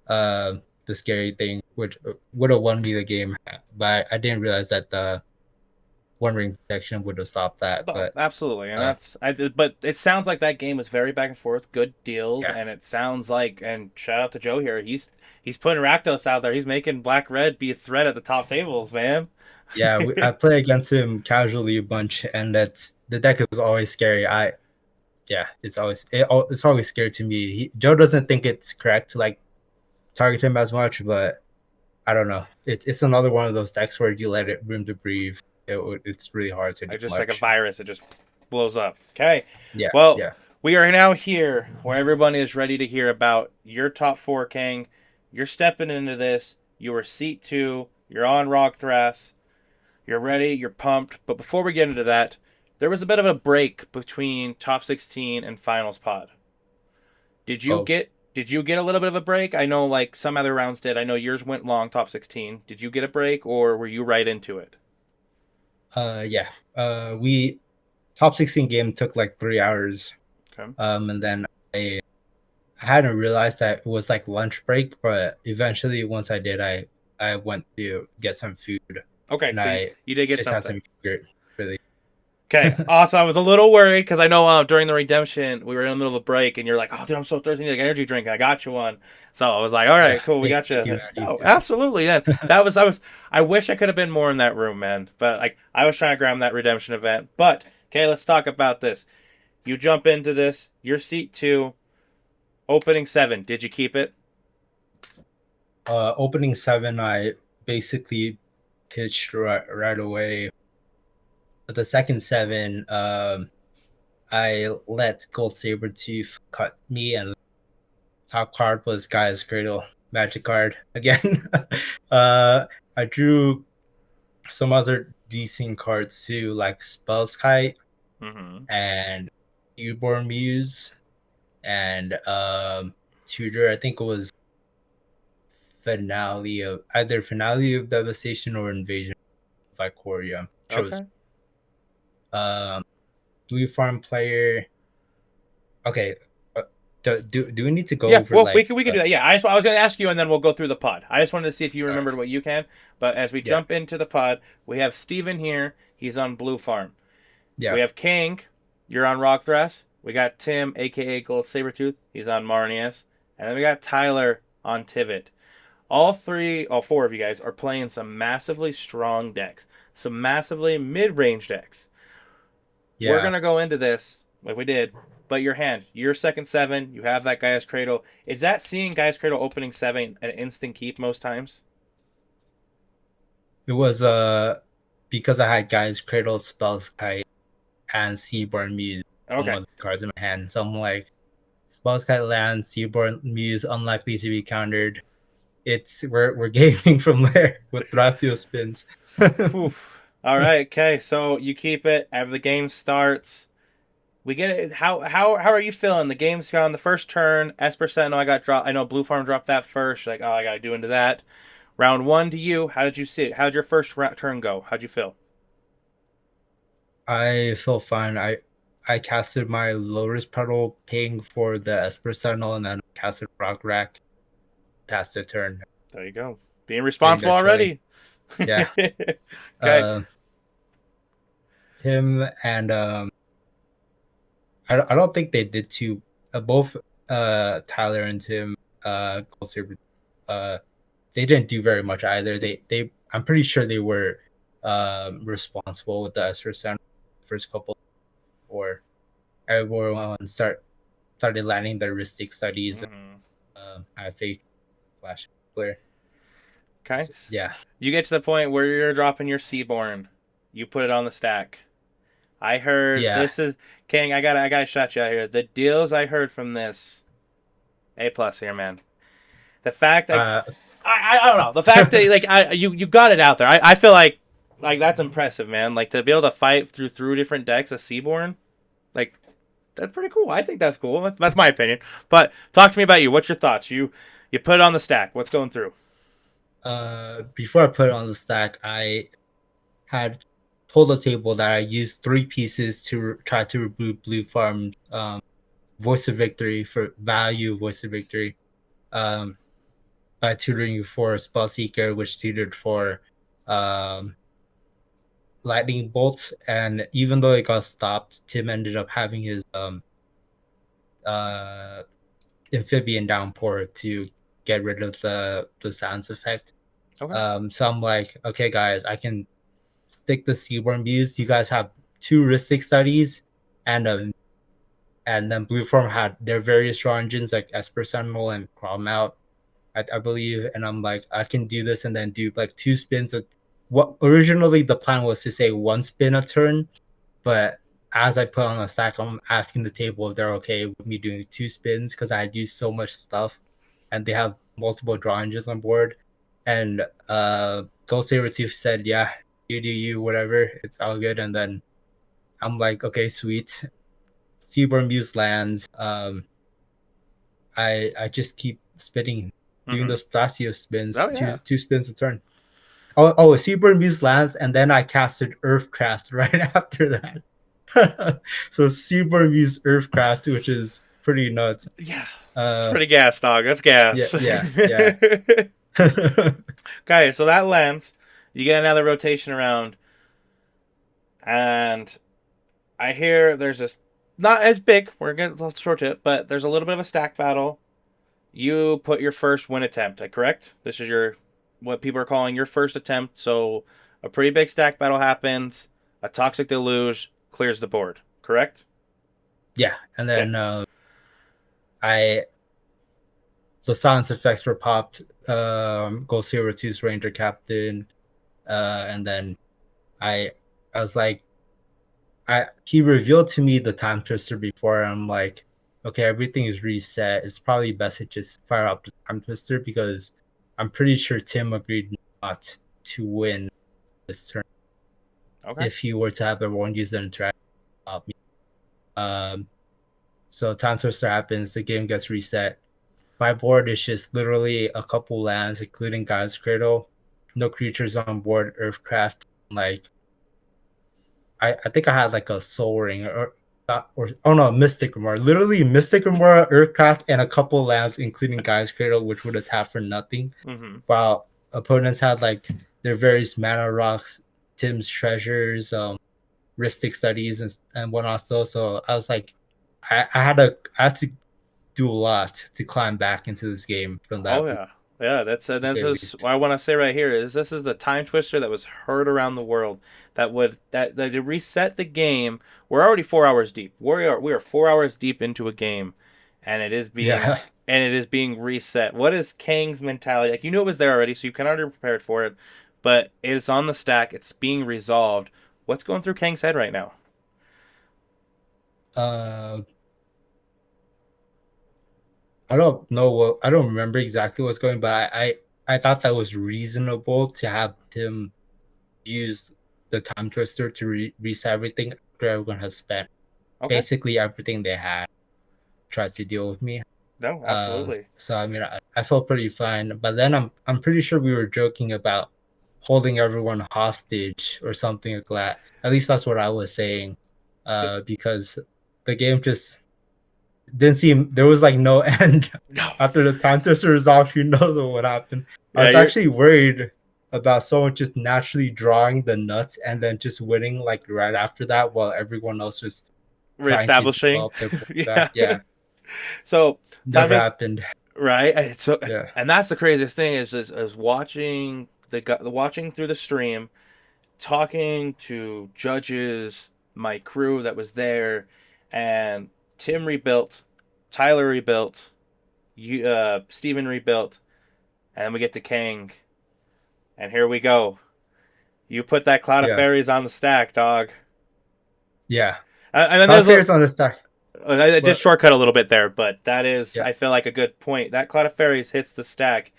the scary thing, which would have won me the game, but I didn't realize that the One Ring Protection would have stopped that. Oh, But absolutely, and uh, that's I. But it sounds like that game was very back and forth, good deals, yeah, and it sounds like. And shout out to Joe here. He's putting Rakdos out there. He's making Black Red be a threat at the top tables, man. yeah, I play against him casually a bunch, and that's the deck is always scary. Yeah, it's always scary to me. Joe doesn't think it's correct to like target him as much, but I don't know. It's another one of those decks where you let it room to breathe. It's really hard to do Like just like a much. virus, it just blows up. Okay, Yeah, well, yeah. we are now here where everyone is ready to hear about your top four, King. You're stepping into this. You are seat two. You're on Rock Thras. You're ready. You're pumped. But before we get into that, there was a bit of a break between top 16 and finals pod. Did you Oh, get did you get a little bit of a break? I know like some other rounds did. I know yours went long, top 16. Did you get a break or were you right into it? yeah. We top 16 game took like 3 hours. Okay. And then I hadn't realized that it was like lunch break, but eventually once I did, I went to get some food, Okay, and so you, I you did get just had something. some yogurt. Really. Okay, awesome. I was a little worried because I know during the redemption we were in the middle of a break, and you're like, "Oh, dude, I'm so thirsty, I need like energy drink." And I got you one, so I was like, "All Yeah. right, cool, we got Thank you, you." Maddie. No, absolutely, yeah. That was I was. I wish I could have been more in that room, man. But like, I was trying to grab that redemption event. But okay, let's talk about this. You jump into this. Your seat two, opening seven. Did you keep it? Opening seven, I basically pitched right away. But the second seven, I let Gold Sabretooth cut me, and top card was Guy's Cradle Magic card again. uh, I drew some other decent cards too, like Spells Kite Mm-hmm. and Newborn Muse and Tutor. I think it was Finale of Devastation or Invasion of Ikoria. I'm sure it was Okay. um, Blue Farm player. Okay, do we need to go Yeah, over well, we like can do that. Yeah, I was going to ask you, and then we'll go through the pod. I just wanted to see if you all right, remembered what you can. But as we yeah, jump into the pod, we have Steven here. He's on Blue Farm. yeah. We have King. You're on Rock Thras. We got Tim, aka Gold Sabretooth. He's on Marnius. And then we got Tyler on Tivit. All four of you guys are playing some massively strong decks, some massively mid range decks. We're Yeah, gonna go into this like we did, but your hand, your second seven, you have that Gaia's Cradle. Is that seeing Gaia's Cradle opening seven an instant keep most times? it was because I had Guys Cradle, Spells Kite, and Seaborn Muse on Okay. one of the cards in my hand. So I'm like, Spells Kite land, Seaborn Muse unlikely to be countered. It's we're gaming from there with Thrasio spins. Oof. All right. Okay. So you keep it. As the game starts, we get it. How are you feeling? The game's gone. The first turn, Esper Sentinel. I got dropped. I know Blue Farm dropped that first. Like, oh, I got to do into that. Round one to you. How did you see it? How did your first turn go? How'd you feel? I feel fine. I casted my Lotus Petal paying for the Esper Sentinel and then casted Rock Rack, passed the turn, There you go. Being sitting responsible there chilling. already. Yeah. Okay. Uh Tim and I don't think they did too both Tyler and Tim Gold Saber, uh they didn't do very much either. They I'm pretty sure they were responsible with the Esper Sentinel first couple, or everyone started landing their Ristic studies. Hmm. I fake flash player. Okay. Yeah. You get to the point where you're dropping your Seaborn. You put it on the stack. I heard Yeah. this is King. I gotta shut you out here. The deals I heard from this A plus here, man. The fact like Uh, I don't know the fact that like you got it out there. I feel like that's impressive, man. Like to be able to fight through different decks of Seaborn, like that's pretty cool. I think that's cool. That's my opinion. But talk to me about you. What's your thoughts? You put it on the stack. What's going through? Before I put it on the stack, I had told the table that I used three pieces to try to reboot Blue Farm Voice of Victory for value Voice of Victory um, by tutoring for Spellseeker, which tutored for um, Lightning Bolt. And even though it got stopped, Tim ended up having his uh, Amphibian Downpour to get rid of the sounds effect. Okay. So I'm like, okay, guys, I can stick the Seaborn views. You guys have two Ristic studies, and then Blueform had their various draw engines like Esper Sentinel and Crawl Out, I believe. And I'm like, I can do this and then do like two spins. What originally the plan was to say one spin a turn, but as I put on a stack, I'm asking the table if they're okay with me doing two spins because I had used so much stuff, and they have multiple draw engines on board. And Gold Saber Tooth said, "Yeah, you do you, whatever. It's all good." And then I'm like, "Okay, sweet." Seaborn Muse lands. I just keep spinning, doing Mm-hmm. those Placio spins, Oh yeah. two spins a turn. Oh, Seaborn Muse lands, and then I casted Earthcraft right after that. So Seaborn used Earthcraft, which is pretty nuts. Yeah. It's Uh, pretty gas, dog. That's yeah, gas. yeah. Okay, so that lands. You get another rotation around, and I hear there's this not as big. We're gonna let's short it, but there's a little bit of a stack battle. You put your first win attempt. Correct? This is your what people are calling your first attempt. So a pretty big stack battle happens. A toxic deluge clears the board. Correct? Yeah, and Okay. then I the silence effects were popped. Gold Silver 2's Ranger Captain, and then I I was like, I he revealed to me the time twister before. And I'm like, okay, everything is reset. It's probably best to just fire up the time twister because I'm pretty sure Tim agreed not to win this turn Okay. if he were to have everyone use their interaction. Um, so time twister happens, the game gets reset. My board is just literally a couple lands, including God's Cradle, no creatures on board, Earthcraft, like I think I had like a Soul Ring or oh no, Mystic Remora. Literally Mystic Remora, Earthcraft, and a couple lands, including Guy's Cradle, which would attack for nothing. Mm-hmm. While opponents had like their various mana rocks, Tim's treasures, Ristic studies and whatnot still. So I was like, I had to do a lot to climb back into this game from Oh that, yeah, yeah. to That's say the just least. what I want to say right here is this is the time twister that was heard around the world that to reset the game. We're already 4 hours deep. We are 4 hours deep into a game, and Yeah. it is being reset. What is Kang's mentality? Like you knew it was there already, so you kind of already prepared for it, but it's on the stack. It's being resolved. What's going through Kang's head right now? uh I don't know I don't remember exactly what's going, but I thought that was reasonable to have him use the time twister to reset everything after everyone has spent Okay. basically everything they had. Tried to deal with me. No, absolutely. So I mean, I felt pretty fine. But then I'm pretty sure we were joking about holding everyone hostage or something like that. At least that's what I was saying. Because the game just didn't seem there was like no end No. after the time twister resolved. Who knows what would happen? I Yeah, was you're actually worried about someone just naturally drawing the nuts and then just winning like right after that, while everyone else was trying to reestablishing. develop their point Yeah. back. Yeah, So time never is happened. right. So, Yeah, and that's the craziest thing is watching the watching through the stream, talking to judges, my crew that was there, and Tim rebuilt, Tyler rebuilt, Steven rebuilt, and then we get to Kang, and here we go. You put that cloud of yeah, fairies on the stack, dog. yeah. And then Cloud there's a Fairies on the stack. I did But shortcut a little bit there, but that is, yeah, I feel like a good point. That Cloud of Fairies hits the stack,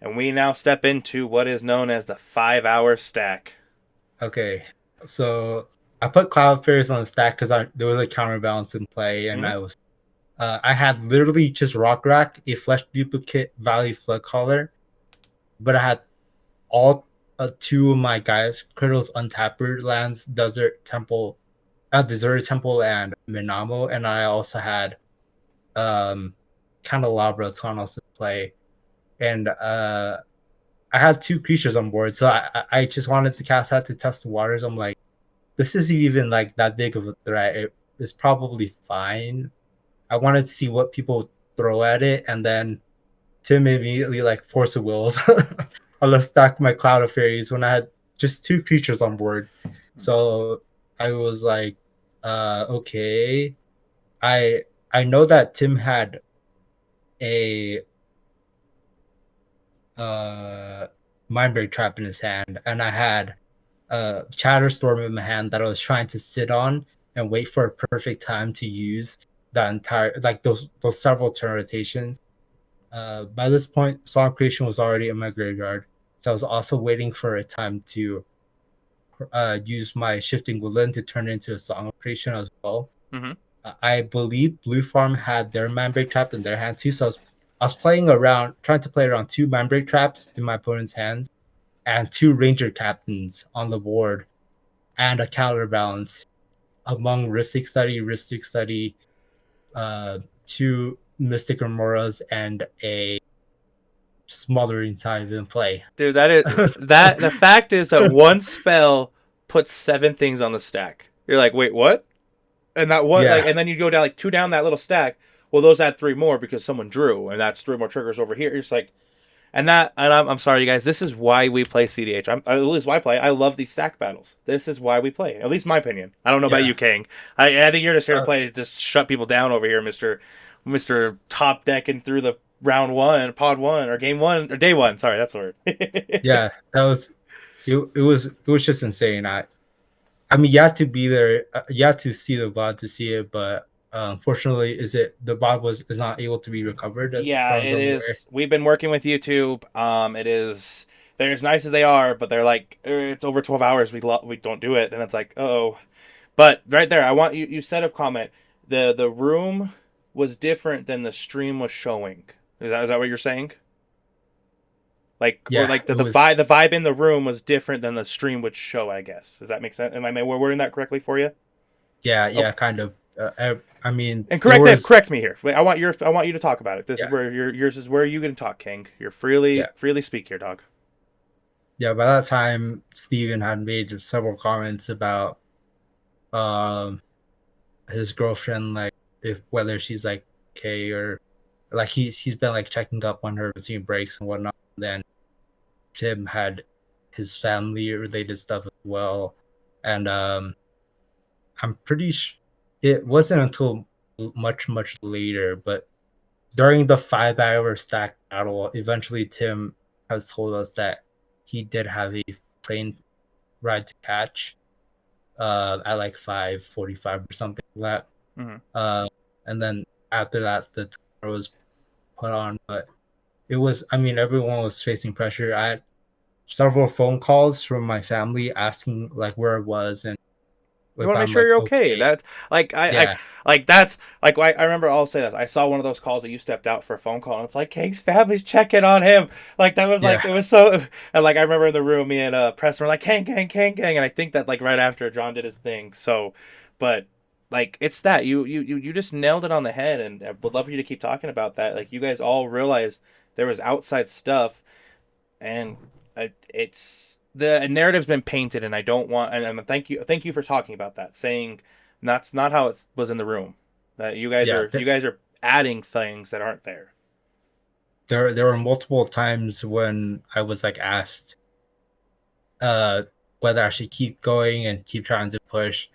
and we now step into what is known as the 5 hour stack. okay. So I put Cloud Fairies on the stack because there was a counterbalance in play, and Mm-hmm. I had literally just Rock Rack, a Flesh Duplicate, Valley Flood Caller, but I had all two of my guys, Crittle's Untappered Lands, Deserted Temple, and Minamo, and I also had Candelabra Tunnels to play, and I had two creatures on board, so I just wanted to cast that to test the waters. I'm like, this isn't even like that big of a threat. It's probably fine. I wanted to see what people throw at it, and then Tim immediately like Force of Wills. I'll stack my Cloud of Fairies when I had just two creatures on board. So I was like, okay. I know that Tim had a uh Mindbreak Trap in his hand, and I had Chatterstorm in my hand that I was trying to sit on and wait for a perfect time to use that entire like those several turn rotations. By this point, Song Creation was already in my graveyard, so I was also waiting for a time to use my Shifting Woodland to turn it into a Song of Creation as well. Mm-hmm. I believe Blue Farm had their Mindbreak Trap in their hand too, so I was playing around, trying to play around two Mindbreak Traps in my opponent's hands and two Ranger Captains on the board and a counterbalance among Ristic Study, two Mystic Remoras, and a Smothering Tithe in play. Dude, that is that. The fact is that one spell puts 7 things on the stack. You're like, wait, what? And that one, like, Yeah, and then you go down like 2 down that little stack. Well, those add 3 more because someone drew, and that's 3 more triggers over here. You're just like, and I'm sorry, you guys. This is why we play CDH. At least why I play. I love these stack battles. This is why we play. At least my opinion. I don't know about yeah. you, King. I think you're just here to Uh, play to just shut people down over here, Mister Top decking through the round one, pod one, or game one, or day one. Sorry, that's the word. yeah, that was it was just insane. I mean, you had to be there, you had to see the VOD to see it, but unfortunately, the VOD is not able to be recovered as Yeah, far as it I'm aware. is. We've been working with YouTube. It is. They're as nice as they are, but they're like, it's over 12 hours. We don't do it," and it's like, oh. But right there, I want you. You said a comment. The room was different than the stream was showing. Is that what you're saying? Like, or Yeah, like it the was. vibe in the room was different than the stream would show. I guess. Does that make sense? Am I wording that correctly for you? Yeah, Okay. yeah, kind of. I mean, And there was. correct me here. Wait, I want you to talk about it. This is Yeah, where yours is where you can talk, King. You're yeah, freely speak here, dog. yeah. By that time, Steven had made several comments about um his girlfriend, like if whether she's like okay or like he's been like checking up on her between breaks and whatnot. Then Tim had his family related stuff as well, and I'm pretty sure it wasn't until much later, but during the 5 hour stack battle, eventually Tim has told us that he did have a plane ride to catch at like 5:45 or something like that. Hmm. And then after that, the timer was put on, but it was, I mean, everyone was facing pressure. several phone calls from my family asking like where I was and You if want to make I'm sure like you're okay. okay. That like I Yeah, like that's like I remember I'll say this. I saw one of those calls that you stepped out for a phone call, and it's like King's family's checking on him. Like that was like yeah. it was so. And like I remember in the room, me and Preston were like Kang, Kang, Kang, Kang, and I think that like right after John did his thing. So, but like it's that you just nailed it on the head, and I would love for you to keep talking about that. Like you guys all realized there was outside stuff, and it's the narrative's been painted, and I don't want. And thank you for talking about that, saying that's not how it was in the room. That Yeah, you guys are adding things that aren't there. there were multiple times when I was like asked uh whether I should keep going and keep trying to push.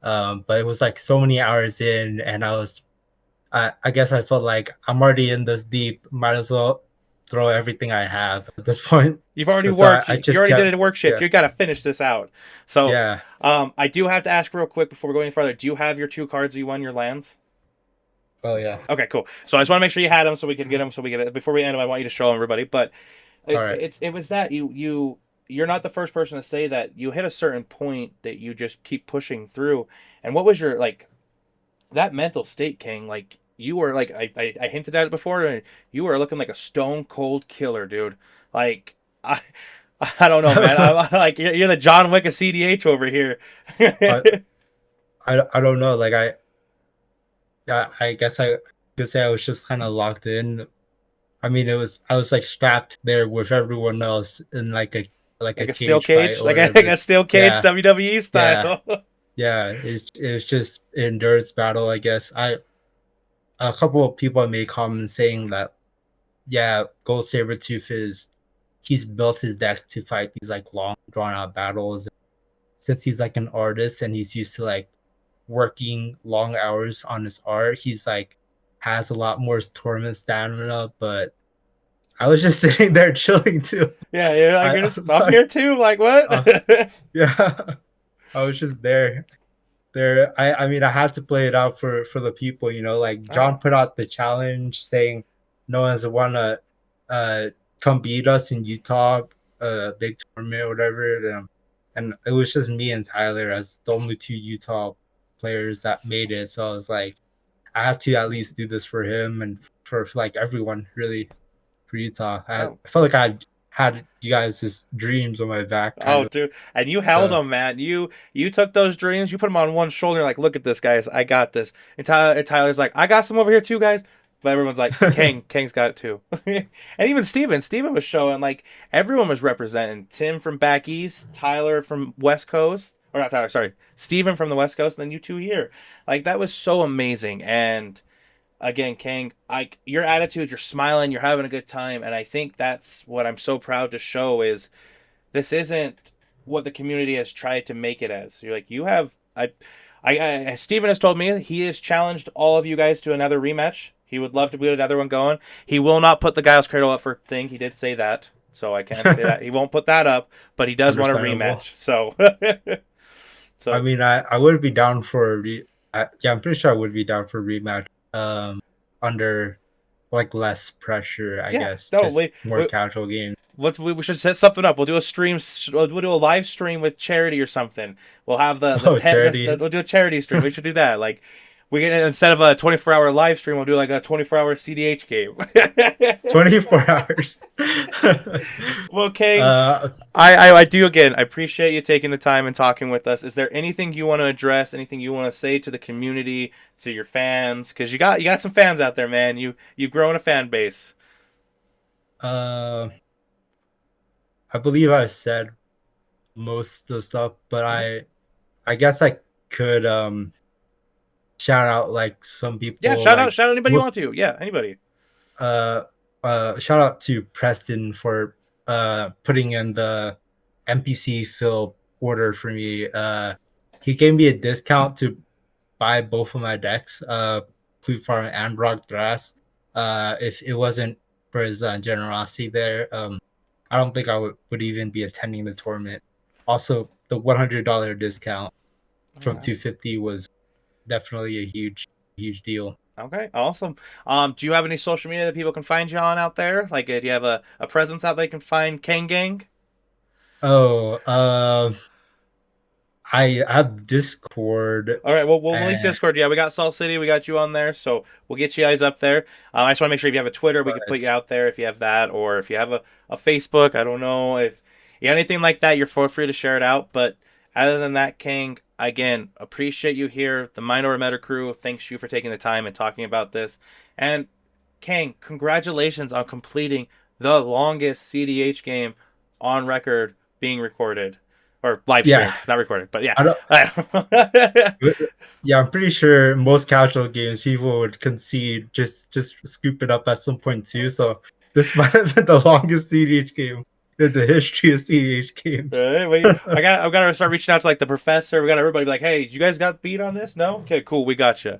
But it was like so many hours in, and I guess I felt like I'm already in this deep, might as well throw everything I have at this point. You've already And so worked. I You just already did kept, a work shift. yeah, You got to finish this out. So, yeah. I do have to ask real quick before we go any further. Do you have your two cards you won your lands? Oh yeah. Okay, cool. So I just want to make sure you had them so we can get them. So we get it before we end them. I want you to show everybody. But All right. it was that you're not the first person to say that you hit a certain point that you just keep pushing through. And what was your like that mental state, King? Like you were like I hinted at it before. And you were looking like a stone cold killer, dude. Like I I don't know, man. I like you're the John Wick of CDH over here. I, I don't know. Like I guess I could say I was just kind of locked in. I mean, I was like strapped there with everyone else in like a Like a steel cage fight cage, or like whatever. a steel cage Yeah, WWE yeah, style. yeah. It's just endurance battle, I guess. I A couple of people made comments saying that yeah, Gold Sabretooth is he's built his deck to fight these like long drawn out battles. Since he's like an artist and he's used to like working long hours on his art, he's like has a lot more tournament stamina. But I was just sitting there chilling too. Yeah, you're like I you're just was I'm here like, too. Like what? uh, yeah, I was just there. I mean, I had to play it out for the people. You know, like Oh, John put out the challenge saying no one's wanna uh come beat us in Utah, big tournament or whatever. And it was just me and Tyler as the only two Utah players that made it. So I was like, I have to at least do this for him and for like everyone really for Utah. oh. I felt like I had you guys' dreams on my back, kind Oh, of. dude, and you held So them, man. You took those dreams, you put them on one shoulder, like, look at this, guys, I got this. And Tyler's like, I got some over here too, guys. But everyone's like, Kang's got it too. And even Steven was showing like everyone was representing. Tim from back east, Tyler from West Coast, or not Tyler, sorry, Steven from the West Coast, and then you two here. Like that was so amazing. And again, Kang, like your attitude, you're smiling, you're having a good time, and I think that's what I'm so proud to show is this isn't what the community has tried to make it as. You're like you have Steven has told me he has challenged all of you guys to another rematch. He would love to get another one going. He will not put the Giles Cradle up for thing. He did say that, so I can't say that he won't put that up. But he does want a understandable. rematch. So, I so mean, I would be down for yeah, I'm pretty sure I would be down for a rematch. Under like less pressure, I yeah, guess, no, just more casual game. we should set something up. We'll do a stream. We'll do a live stream with charity or something. We'll have the Oh, tent. charity, We'll do a charity stream. We should do that. Like we can instead of a 24-hour live stream, we'll do like a 24-hour CDH game. 24 hours. Well, King, uh, I do again. I appreciate you taking the time and talking with us. Is there anything you want to address? Anything you want to say to the community, to your fans? Because you got some fans out there, man. You've grown a fan base. uh, I believe I said most of the stuff, but Mhm. I guess I could shout out like some Yeah, people like shout out anybody you want most to. Yeah, anybody. uh shout out to Preston for putting in the NPC fill order for me. He gave me a discount to buy both of my decks, Clue Farm and Rock Grass. If it wasn't for his generosity there, I don't think I would even be attending the tournament. Also, the $100 discount from Okay. 250 was definitely a huge deal. Okay, awesome. Do you have any social media that people can find you on out there? Like, do you have a presence out they can find Kang Gang? Oh, I have Discord All right, well, we'll link and Discord. Yeah, we got Salt City, we got you on there, so we'll get you guys up there. I just want to make sure if you have a Twitter, we can put you right. out there if you have that, or if you have a Facebook. I don't know if you have anything like that. You're feel free to share it out. But other than that, King, again, appreciate you here. The Mind Over Meta crew thanks you for taking the time and talking about this. And King, congratulations on completing the longest CDH game on record being recorded or live Yeah, streamed, not recorded, but I don't. yeah. Yeah, I'm pretty sure most casual games people would concede just scoop it up at some point too. So this might have been the longest CDH game in the history of CDH games. Right, wait, I gotta start reaching out to like the professor. We got everybody be like, hey, you guys got beat on this? No? Okay, cool, we got you.